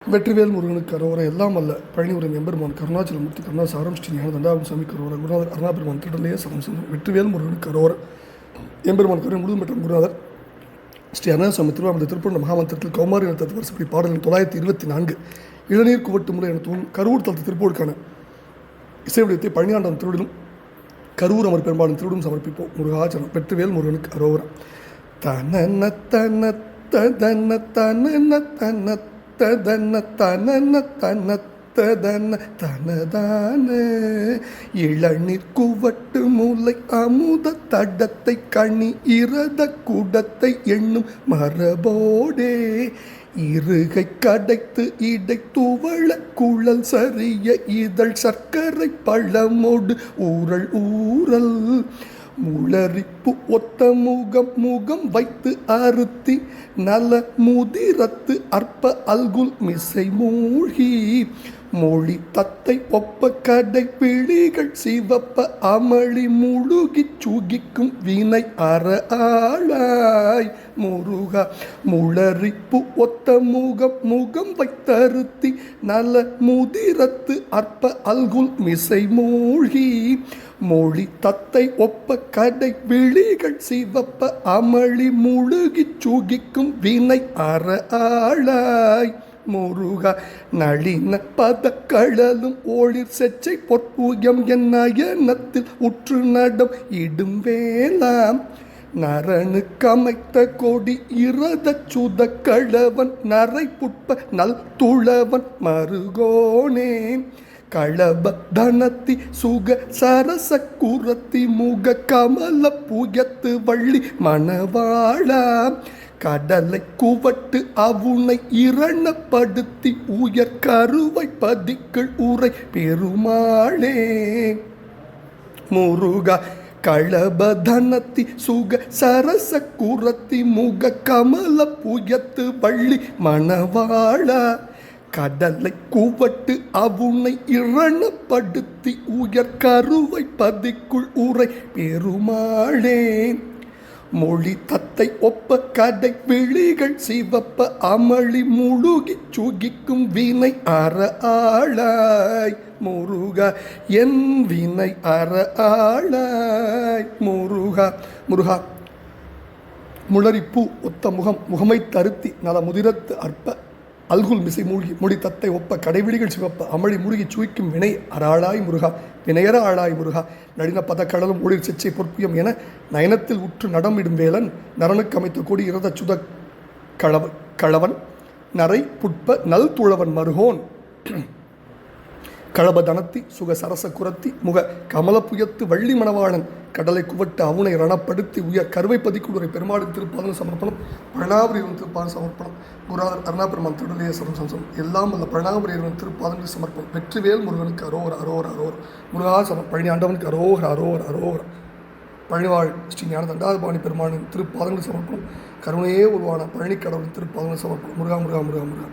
வெற்றிவேல் முருகனுக்கு அரோகரா. எல்லாம் அல்ல பழனிபுரம் எம்பெருமான் கருணாச்சலமூர்த்தி கருணாசாரம் ஸ்ரீ ஞான தண்டாபுரம் சாமி அரோகரா. குருநாதர் அருணாபெருமான் திருடலையே சரம் சொந்தம். வெற்றிவேல் முருகனுக்கு அரோகரா. எம்பெருமான் கருணை முழுதும் பெற்ற குருநாதர் ஸ்ரீ அருணாசாமி திருவாமந்த திருப்பூர் மகாமந்திரத்தில் கௌமாரி தத்து வருஷப்படி பாடலின் 924 இளநீர் குவட்டு முறை என தோன்றும் கரூர் தளத்து திருப்பூருக்கான இசைவடிவத்தை பழனியாண்டம் திருவிடும் கரூர் அமர் பெரும்பாலும் திருவிடும் சமர்ப்பிப்போம். முருகாச்சரம். வெற்றிவேல் முருகனுக்கு அரோகரா. தன தன தன தன தன தன தன தன தன தனதான இளநீர் குவட்டு மூலை அமுத தடத்தை கனி இரத குடத்தை எண்ணும் மரபோடே இருகை கடைத்து இடை துவள குழல் சரிய இதழ் சர்க்கரை பழமோடு ஊரல் ஊரல் முளரிப்பு ஒத்த முகம் முகம் வைத்து அறுத்தி நல முதிரத்து அற்ப அல்குல் மிசை மூழ்கி மொழி தத்தை ஒப்ப கடை பிழிகள் சிவப்ப அமளி முழுகி சுகிக்கும் வினை அற ஆளாய் முருகா. முளரிப்பு ஒத்த முகம் முகம் வைத்தறுத்தி நல முதிரத்து அற்ப அல்குல் மிசை மூழ்கி மொழி தத்தை ஒப்ப கடை விழிகள் சிவப்ப அமளி முழுகி சுகிக்கும் வினை அற ஆளாய் முருகா. நளின பதக்கழலும் ஒளிர் செச்சை பொற்பூயம் என் நயனத்தில் உற்று நடம் இடும் வேளாம் நரனு கமைத்த கொடி இரத சுத கழவன் நரை புட்ப நல் துளவன் மருகோனே களப தனத்தி சுக சரச குரத்தி முக கமல புயத்து வள்ளி மணவாளா கடலை குவட்டு அவுனை இரணப்படுத்தி உயர் கருவை பதிக்கள் உரை பெருமாளே முருகா. களபதனத்தி சுக சரச குரத்தி முக கமல புயத்து வள்ளி மணவாளா கடலை குவட்டு அவுனை இரணப்படுத்தி உயர் கருவை பதிக்குள் உரை பெருமாளே மொழி தத்தை ஒப்ப கடை விழிகள் சிவப்ப அமளி முழுகி சுகிக்கும் வினை அற ஆளாய் முருகா. என் வினை அற ஆளாய் முருகா. முருகா. முளரிப்பூ ஒத்த முகம் முகமை தருத்தி நல முதிரத்து அற்ப அல்குல் மிசை மூழ்கி மொழி தத்தை ஒப்ப கடைவிழிகள் சிவப்ப அமளி முருகி சுவிக்கும் வினை அறாளாய் முருகா. வினையற ஆளாய் முருகா. நளின பதக்கடலும் ஒளிர் செச்சை பொற்புயம் என நயனத்தில் உற்று நடமிடும் வேலன் நரனுக்கு அமைத்த கொடி இரத சுத கழவன் நரை புட்ப நல் துளவன் மருகோன் களபதனத்தி சுக சரச குரத்தி முக கமலப்புயத்து வள்ளி மணவாளன் கடலை குவட்டு அவுனை ரணப்படுத்தி உயர் கருவை பதிக்குடுரை பெருமாளின் திருப்பாதன சமர்ப்பணம். பழனாபுரியின் திருப்பாதன சமர்ப்பணம். குருநாதர் அருணாபெருமான் திருடலையே சரம் எல்லாம் அல்ல பழனாபுரியின் திருப்பாதன சமர்ப்பணம். வெற்றிவேல் முருகனுக்கு அரோகரா அரோகரா அரோகரா. முருகாசனம். பழனி ஆண்டவனுக்கு அரோகரா அரோகரா அரோகரா. பழனிவாழ் ஸ்ரீ ஞான தண்டாபுரம் பெருமானின் திருப்பாதன சமர்ப்பணம். கருணையே உருவான பழனி கடவுளின் திருப்பாதன சமர்ப்பணம். முருகா முருகா முருகா முருகா.